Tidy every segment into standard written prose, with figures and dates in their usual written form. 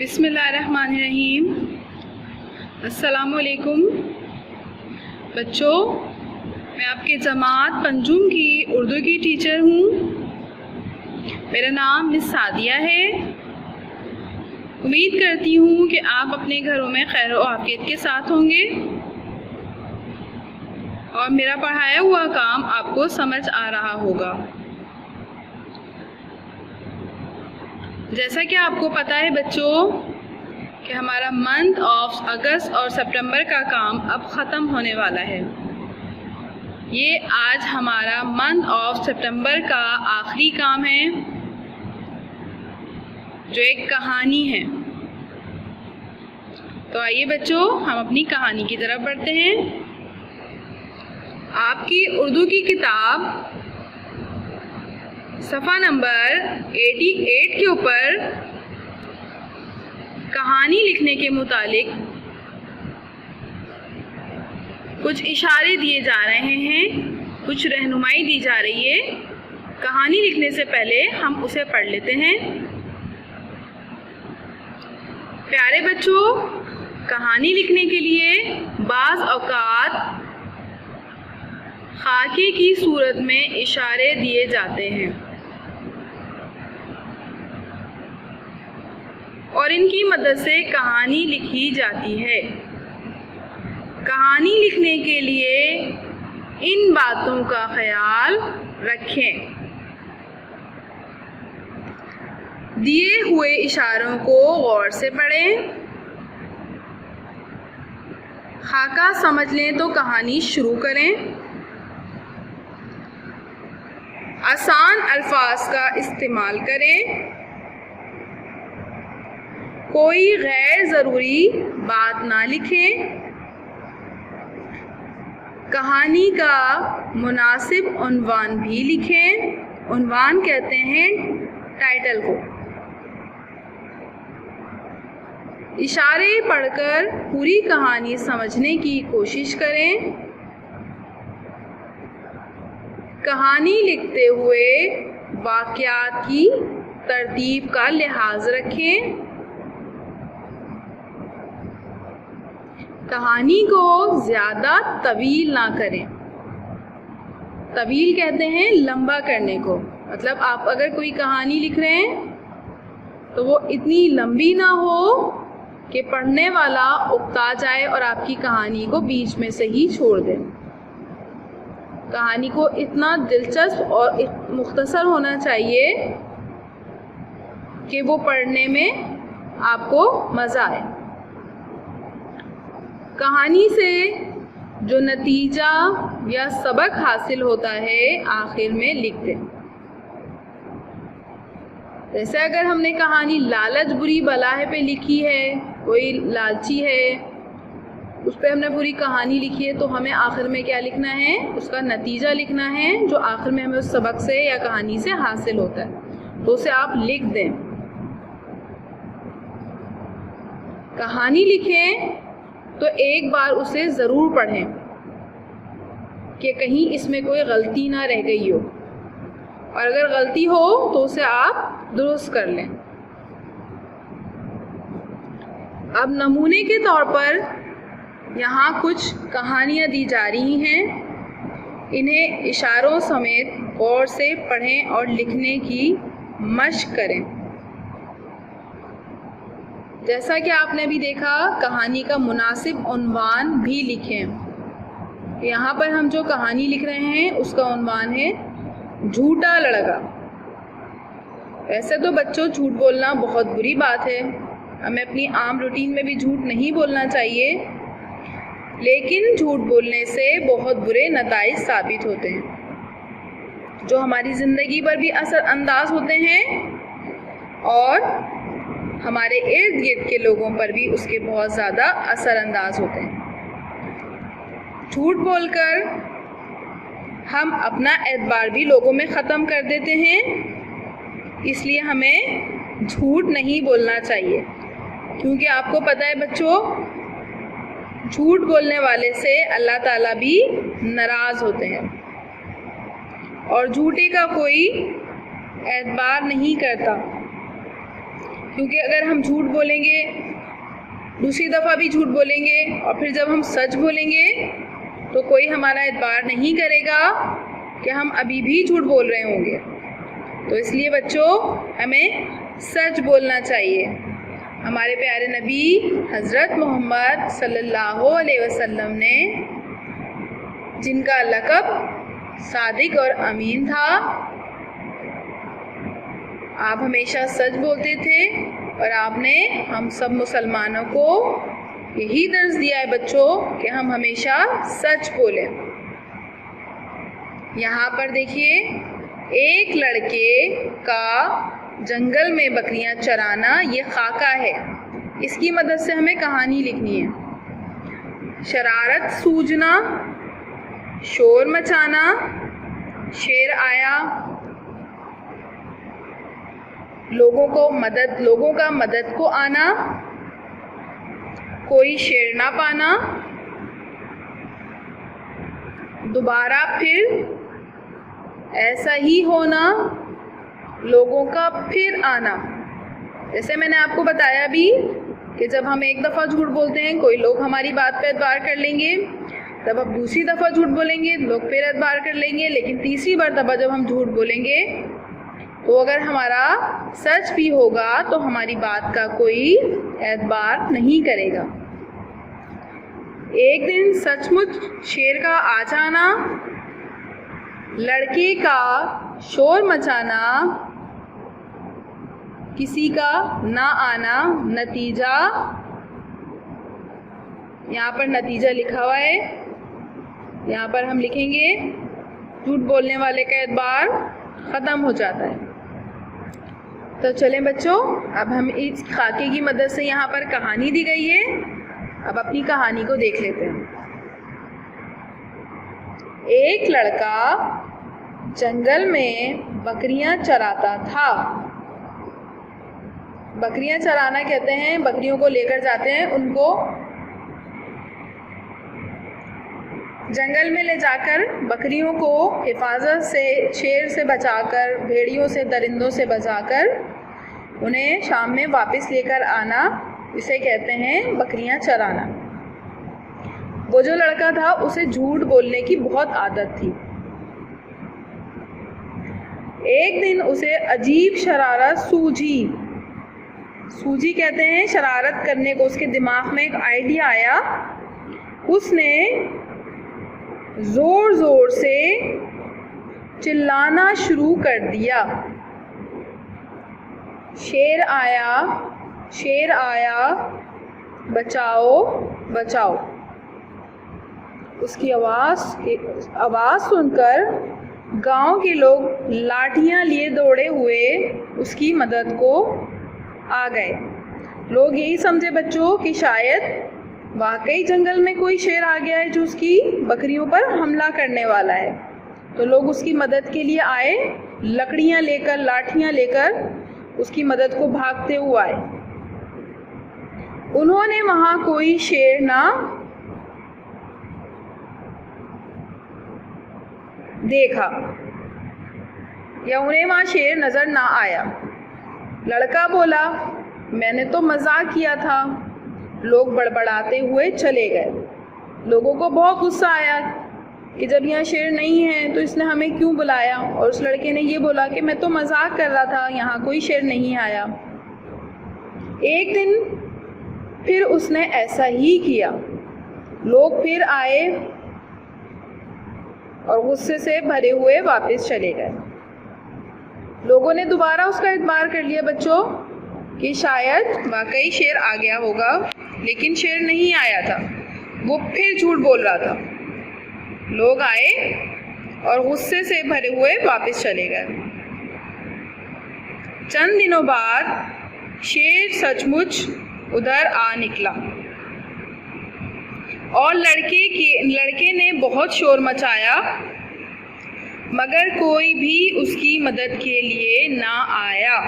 बिस्मिल्लाहिर्रहमानिर्रहीम। अस्सलामुअलैकुम बच्चों, मैं आपके जमात पंजुम की उर्दू की टीचर हूँ। मेरा नाम मिस सादिया है। उम्मीद करती हूँ कि आप अपने घरों में खैर और आफियत के साथ होंगे और मेरा पढ़ाया हुआ काम आपको समझ आ रहा होगा। जैसा कि आपको पता है बच्चों कि हमारा मंथ ऑफ अगस्त और सितंबर का काम अब ख़त्म होने वाला है। ये आज हमारा मंथ ऑफ सितंबर का आखिरी काम है जो एक कहानी है। तो आइए बच्चों, हम अपनी कहानी की तरफ बढ़ते हैं। आपकी उर्दू की किताब सफ़ा नंबर 88 के ऊपर कहानी लिखने के मुतालिक कुछ इशारे दिए जा रहे हैं, कुछ रहनुमाई दी जा रही है। कहानी लिखने से पहले हम उसे पढ़ लेते हैं। प्यारे बच्चों, कहानी लिखने के लिए बाज़ औक़ात खाके की सूरत में इशारे दिए जाते हैं और इनकी मदद से कहानी लिखी जाती है। कहानी लिखने के लिए इन बातों का ख्याल रखें। दिए हुए इशारों को गौर से पढ़ें। खाका समझ लें तो कहानी शुरू करें। आसान अल्फाज का इस्तेमाल करें। कोई गैर ज़रूरी बात ना लिखें। कहानी का मुनासिब उन्वान भी लिखें। उन्वान कहते हैं टाइटल को। इशारे पढ़कर पूरी कहानी समझने की कोशिश करें। कहानी लिखते हुए वाक़यात की तरतीब का लिहाज रखें। कहानी को ज़्यादा तवील ना करें। तवील कहते हैं लंबा करने को। मतलब आप अगर कोई कहानी लिख रहे हैं तो वो इतनी लंबी ना हो कि पढ़ने वाला उकता जाए और आपकी कहानी को बीच में से ही छोड़ दें। कहानी को इतना दिलचस्प और मुख्तसर होना चाहिए कि वो पढ़ने में आपको मज़ा आए। कहानी से जो नतीजा या सबक हासिल होता है आखिर में लिख दें। जैसे अगर हमने कहानी लालच बुरी बला है पे लिखी है, कोई लालची है, उस पर हमने पूरी कहानी लिखी है, तो हमें आखिर में क्या लिखना है? उसका नतीजा लिखना है जो आखिर में हमें उस सबक से या कहानी से हासिल होता है, तो उसे आप लिख दें। कहानी लिखें तो एक बार उसे ज़रूर पढ़ें कि कहीं इसमें कोई गलती ना रह गई हो, और अगर गलती हो तो उसे आप दुरुस्त कर लें। अब नमूने के तौर पर यहाँ कुछ कहानियाँ दी जा रही हैं। इन्हें इशारों समेत गौर से पढ़ें और लिखने की मशक करें। जैसा कि आपने भी देखा, कहानी का मुनासिब उन्वान भी लिखें। यहाँ पर हम जो कहानी लिख रहे हैं उसका उन्वान है झूठा लड़का। वैसे तो बच्चों, झूठ बोलना बहुत बुरी बात है। हमें अपनी आम रूटीन में भी झूठ नहीं बोलना चाहिए, लेकिन झूठ बोलने से बहुत बुरे नताइज साबित होते हैं जो हमारी ज़िंदगी पर भी असरअंदाज होते हैं और हमारे इर्द गिर्द के लोगों पर भी उसके बहुत ज़्यादा असरअंदाज होते हैं। झूठ बोलकर हम अपना एतबार भी लोगों में ख़त्म कर देते हैं। इसलिए हमें झूठ नहीं बोलना चाहिए, क्योंकि आपको पता है बच्चों, झूठ बोलने वाले से अल्लाह ताला भी नाराज़ होते हैं और झूठे का कोई एतबार नहीं करता। क्योंकि अगर हम झूठ बोलेंगे, दूसरी दफ़ा भी झूठ बोलेंगे और फिर जब हम सच बोलेंगे तो कोई हमारा एतबार नहीं करेगा कि हम अभी भी झूठ बोल रहे होंगे। तो इसलिए बच्चों हमें सच बोलना चाहिए। हमारे प्यारे नबी हज़रत मोहम्मद सल्लल्लाहु अलैहि वसल्लम ने, जिनका लक़ब सादिक और अमीन था, आप हमेशा सच बोलते थे और आपने हम सब मुसलमानों को यही दर्ज दिया है बच्चों कि हम हमेशा सच बोलें। यहाँ पर देखिए, एक लड़के का जंगल में बकरियां चराना, ये खाका है। इसकी मदद से हमें कहानी लिखनी है। शरारत सूझना, शोर मचाना, शेर आया, लोगों का मदद को आना, कोई शेर ना पाना, दोबारा फिर ऐसा ही होना, लोगों का फिर आना। जैसे मैंने आपको बताया भी कि जब हम एक दफ़ा झूठ बोलते हैं कोई लोग हमारी बात पे एतबार कर लेंगे, तब अब दूसरी दफ़ा झूठ बोलेंगे लोग फिर एतबार कर लेंगे, लेकिन तीसरी बार दफ़ा जब हम झूठ बोलेंगे तो अगर हमारा सच भी होगा तो हमारी बात का कोई एतबार नहीं करेगा। एक दिन सचमुच शेर का आ जाना, लड़के का शोर मचाना, किसी का ना आना, नतीजा, यहाँ पर नतीजा लिखा हुआ है, यहाँ पर हम लिखेंगे झूठ बोलने वाले का एतबार ख़त्म हो जाता है। तो चलें बच्चों, अब हम इस खाके की मदद से यहाँ पर कहानी दी गई है, अब अपनी कहानी को देख लेते हैं। एक लड़का जंगल में बकरियां चराता था। बकरियां चराना कहते हैं, बकरियों को लेकर जाते हैं, उनको जंगल में ले जाकर बकरियों को हिफाजत से, शेर से बचाकर, भेड़ियों से, दरिंदों से बचाकर उन्हें शाम में वापस लेकर आना, इसे कहते हैं बकरियां चराना। वो जो लड़का था उसे झूठ बोलने की बहुत आदत थी। एक दिन उसे अजीब शरारत सूझी कहते हैं शरारत करने को। उसके दिमाग में एक आइडिया आया, उसने ज़ोर ज़ोर से चिल्लाना शुरू कर दिया, शेर आया, शेर आया, बचाओ बचाओ। उसकी आवाज़ सुनकर गांव के लोग लाठियां लिए दौड़े हुए उसकी मदद को आ गए। लोग यही समझे बच्चों कि शायद वाकई जंगल में कोई शेर आ गया है जो उसकी बकरियों पर हमला करने वाला है। तो लोग उसकी मदद के लिए आए, लकड़ियां लेकर, लाठियां लेकर उसकी मदद को भागते हुए आए। उन्होंने वहां कोई शेर ना देखा या उन्हें वहां शेर नजर ना आया। लड़का बोला, मैंने तो मजाक किया था। लोग बड़बड़ाते हुए चले गए। लोगों को बहुत गुस्सा आया कि जब यहाँ शेर नहीं है तो इसने हमें क्यों बुलाया, और उस लड़के ने ये बोला कि मैं तो मजाक कर रहा था, यहाँ कोई शेर नहीं आया। एक दिन फिर उसने ऐसा ही किया। लोग फिर आए और गुस्से से भरे हुए वापस चले गए। लोगों ने दोबारा उसका एतबार कर लिया बच्चों कि शायद वाकई शेर आ गया होगा, लेकिन शेर नहीं आया था, वो फिर झूठ बोल रहा था। लोग आए और गुस्से से भरे हुए वापस चले गए। चंद दिनों बाद शेर सचमुच उधर आ निकला और लड़के ने बहुत शोर मचाया, मगर कोई भी उसकी मदद के लिए ना आया।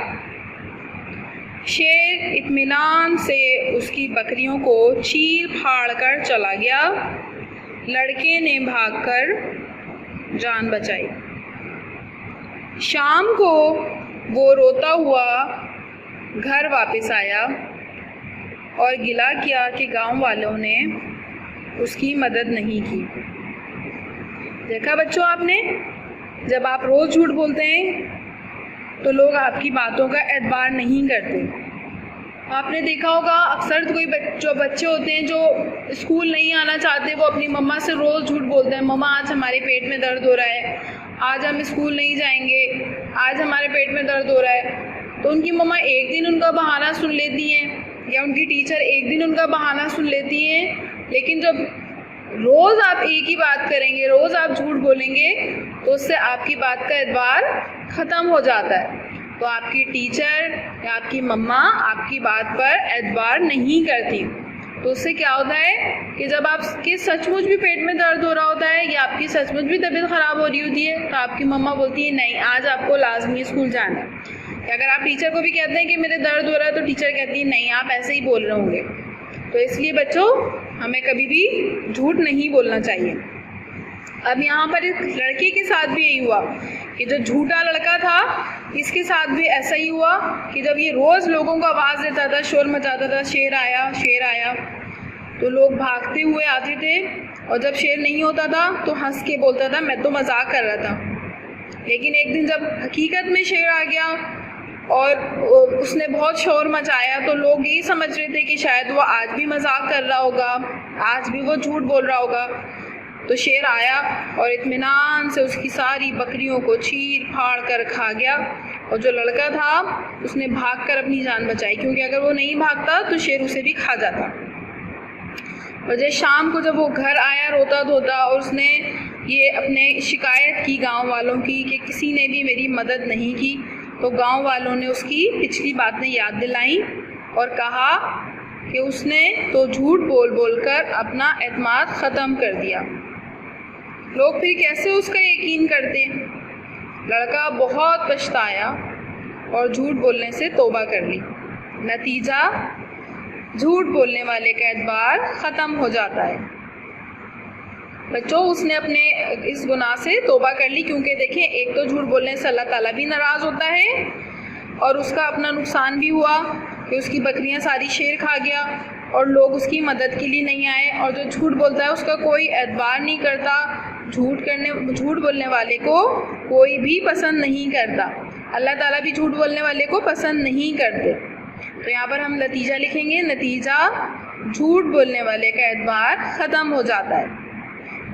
शेर इत्मीनान से उसकी बकरियों को चीर फाड़ कर चला गया। लड़के ने भागकर जान बचाई। शाम को वो रोता हुआ घर वापस आया और गिला किया कि गांव वालों ने उसकी मदद नहीं की। देखा बच्चों आपने, जब आप रोज़ झूठ बोलते हैं तो लोग आपकी बातों का एतबार नहीं करते। आपने देखा होगा अक्सर कोई जो बच्चे होते हैं जो स्कूल नहीं आना चाहते, वो अपनी मम्मा से रोज़ झूठ बोलते हैं, मम्मा आज हमारे पेट में दर्द हो रहा है, आज हम स्कूल नहीं जाएंगे, आज हमारे पेट में दर्द हो रहा है। तो उनकी मम्मा एक दिन उनका बहाना सुन लेती हैं या उनकी टीचर एक दिन उनका बहाना सुन लेती हैं, लेकिन जब रोज़ आप एक ही बात करेंगे, रोज़ आप झूठ बोलेंगे, तो उससे आपकी बात का एतबार ख़त्म हो जाता है। तो आपकी टीचर या आपकी मम्मा आपकी बात पर एतबार नहीं करती। तो उससे क्या होता है कि जब आपके सचमुच भी पेट में दर्द हो रहा होता है या आपकी सचमुच भी तबीयत ख़राब हो रही होती है, तो आपकी मम्मा बोलती है नहीं आज आपको लाजमी स्कूल जाना है। या अगर आप टीचर को भी कहते हैं कि मेरे दर्द हो रहा है, तो टीचर कहती है नहीं आप ऐसे ही बोल रहे होंगे। तो इसलिए बच्चों हमें कभी भी झूठ नहीं बोलना चाहिए। अब यहाँ पर एक लड़के के साथ भी यही हुआ कि जो झूठा लड़का था इसके साथ भी ऐसा ही हुआ कि जब ये रोज़ लोगों को आवाज़ देता था, शोर मचाता था, शेर आया शेर आया, तो लोग भागते हुए आते थे और जब शेर नहीं होता था तो हंस के बोलता था मैं तो मजाक कर रहा था। लेकिन एक दिन जब हकीकत में शेर आ गया और उसने बहुत शोर मचाया, तो लोग यही समझ रहे थे कि शायद वो आज भी मजाक कर रहा होगा, आज भी वो झूठ बोल रहा होगा। तो शेर आया और इत्मीनान से उसकी सारी बकरियों को चीर फाड़ कर खा गया, और जो लड़का था उसने भागकर अपनी जान बचाई, क्योंकि अगर वो नहीं भागता तो शेर उसे भी खा जाता। और जब शाम को जब वो घर आया रोता धोता और उसने ये अपने शिकायत की गांव वालों की कि किसी ने भी मेरी मदद नहीं की, तो गांव वालों ने उसकी पिछली बातें याद दिलाई और कहा कि उसने तो झूठ बोल बोल कर अपना एतमाद ख़त्म कर दिया। लोग फिर कैसे उसका यकीन करते। लड़का बहुत पछताया और झूठ बोलने से तौबा कर ली। नतीजा झूठ बोलने वाले का एतबार ख़त्म हो जाता है। बच्चों उसने अपने इस गुनाह से तौबा कर ली, क्योंकि देखें एक तो झूठ बोलने से अल्लाह ताला भी नाराज़ होता है और उसका अपना नुकसान भी हुआ कि उसकी बकरियां सारी शेर खा गया और लोग उसकी मदद के लिए नहीं आए। और जो झूठ बोलता है उसका कोई एतबार नहीं करता, झूठ बोलने वाले को कोई भी पसंद नहीं करता। अल्लाह ताला भी झूठ बोलने वाले को पसंद नहीं करते। तो यहाँ पर हम नतीजा लिखेंगे, नतीजा झूठ बोलने वाले का एतबार ख़त्म हो जाता है।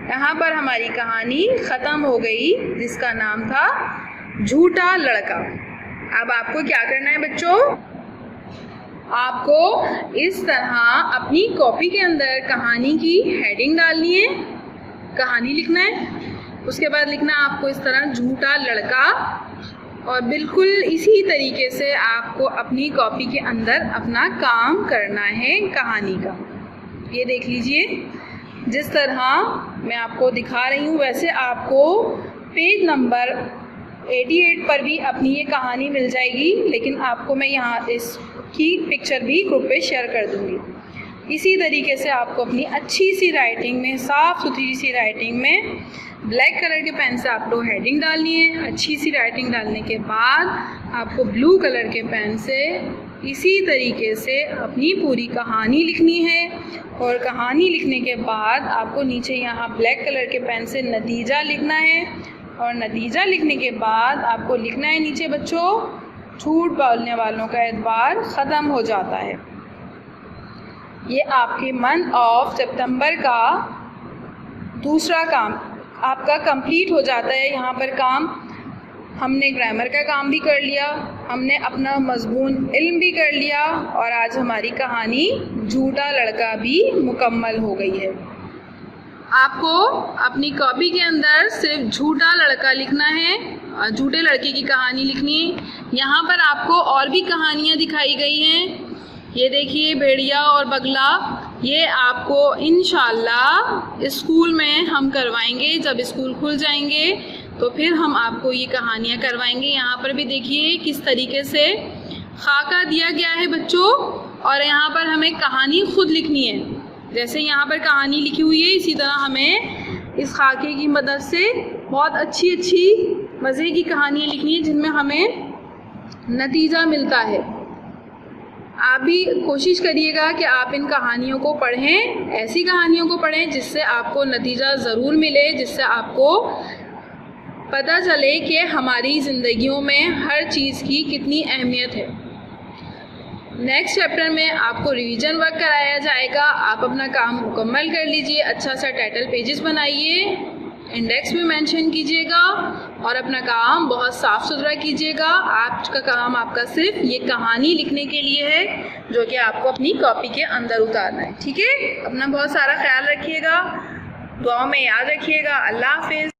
यहाँ पर हमारी कहानी ख़त्म हो गई जिसका नाम था झूठा लड़का। अब आपको क्या करना है बच्चों, आपको इस तरह अपनी कॉपी के अंदर कहानी की हेडिंग डालनी है, कहानी लिखना है, उसके बाद लिखना आपको इस तरह झूठा लड़का, और बिल्कुल इसी तरीके से आपको अपनी कॉपी के अंदर अपना काम करना है कहानी का। ये देख लीजिए, जिस तरह मैं आपको दिखा रही हूँ वैसे आपको पेज नंबर 88 पर भी अपनी ये कहानी मिल जाएगी, लेकिन आपको मैं यहाँ इसकी पिक्चर भी ग्रुप पे शेयर कर दूँगी। इसी तरीके से आपको अपनी अच्छी सी राइटिंग में, साफ़ सुथरी सी राइटिंग में ब्लैक कलर के पेन से आपको हेडिंग डालनी है। अच्छी सी राइटिंग डालने के बाद आपको ब्लू कलर के पेन से इसी तरीके से अपनी पूरी कहानी लिखनी है, और कहानी लिखने के बाद आपको नीचे यहाँ ब्लैक कलर के पेन से नतीजा लिखना है, और नतीजा लिखने के बाद आपको लिखना है नीचे बच्चों झूठ बोलने वालों का एतबार ख़त्म हो जाता है। ये आपके मंथ ऑफ सितंबर का दूसरा काम आपका कंप्लीट हो जाता है। यहाँ पर काम हमने ग्रामर का काम भी कर लिया, हमने अपना मज़मून इल्म भी कर लिया, और आज हमारी कहानी झूठा लड़का भी मुकम्मल हो गई है। आपको अपनी कॉपी के अंदर सिर्फ झूठा लड़का लिखना है, झूठे लड़के की कहानी लिखनी है। यहाँ पर आपको और भी कहानियाँ दिखाई गई हैं। ये देखिए भेड़िया और बगला, ये आपको इंशाअल्लाह स्कूल में हम करवाएंगे। जब स्कूल खुल जाएंगे तो फिर हम आपको ये कहानियाँ करवाएंगे। यहाँ पर भी देखिए किस तरीके से खाका दिया गया है बच्चों, और यहाँ पर हमें कहानी खुद लिखनी है। जैसे यहाँ पर कहानी लिखी हुई है, इसी तरह हमें इस खाके की मदद से बहुत अच्छी अच्छी मज़े की कहानियाँ लिखनी है जिनमें हमें नतीजा मिलता है। आप भी कोशिश करिएगा कि आप इन कहानियों को पढ़ें, ऐसी कहानियों को पढ़ें जिससे आपको नतीजा ज़रूर मिले, जिससे आपको पता चले कि हमारी ज़िंदगियों में हर चीज़ की कितनी अहमियत है। नेक्स्ट चैप्टर में आपको रिवीजन वर्क कराया जाएगा। आप अपना काम मुकम्मल कर लीजिए, अच्छा सा टाइटल पेजेस बनाइए, इंडेक्स में मेंशन कीजिएगा और अपना काम बहुत साफ़ सुथरा कीजिएगा। आपका काम आपका सिर्फ ये कहानी लिखने के लिए है जो कि आपको अपनी कॉपी के अंदर उतारना है। ठीक है, अपना बहुत सारा ख्याल रखिएगा, दुआओं में याद रखिएगा। अल्लाह हाफिज़।